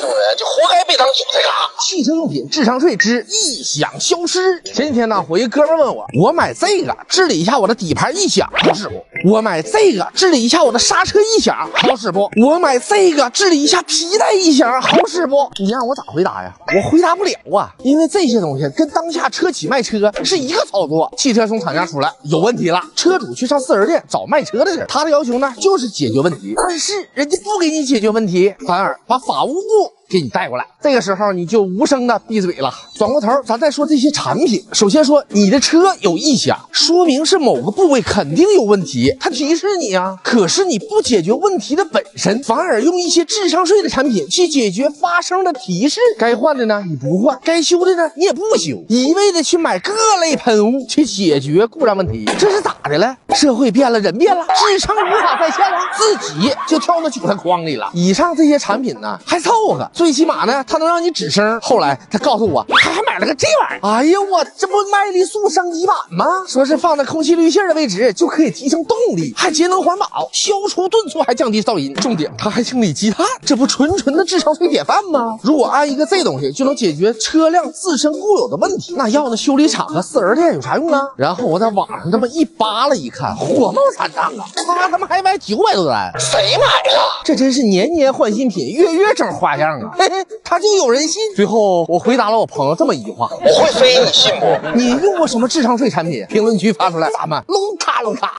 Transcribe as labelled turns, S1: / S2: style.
S1: 种人就活该被当韭菜嘎。
S2: 汽车用品智商税之异响消失。前几天呢，我一哥们问我买这个治理一下我的底盘异响好使不？我买这个治理一下我的刹车异响好使不？我买这个治理一下皮带异响好使不？你让我咋回答呀？我回答不了啊，因为这些东西跟当下车企卖车是一个操作。汽车从厂家出来有问题了，车主去上4S店找卖车的人，他的要求呢就是解决问题，但是人家不给你解决问题，反而把法务部给你带过来，这个时候你就无声的闭嘴了。转过头，咱再说这些产品。首先说你的车有异响，说明是某个部位肯定有问题，它提示你啊。可是你不解决问题的本身，反而用一些智商税的产品去解决发生的提示。该换的呢你不换，该修的呢你也不修，一味的去买各类喷雾去解决故障问题，这是咋的了？社会变了，人变了，智商无法再现了，自己就跳到韭菜筐里了。以上这些产品呢还凑合，最起码呢它能让你止声。后来他告诉我他还买了个这玩意儿，哎呀，我这不麦力素升级版吗？说是放在空气滤芯的位置就可以提升动力，还节能环保，消除顿挫，还降低噪音，重点它还清理积碳，这不纯纯的智商税典范吗？如果安一个这东西就能解决车辆自身固有的问题，那要那修理厂和4S店有啥用啊？然后我在网上这么一扒拉一看，火冒三丈啊，他们还卖900多单，
S1: 谁买了？
S2: 这真是年年换新品，月月整花样啊！嘿嘿，他就有人信。最后我回答了我朋友这么一句话：
S1: 我会飞，你信不？
S2: 你用过什么智商税产品？评论区发出来，咱们搂卡搂卡。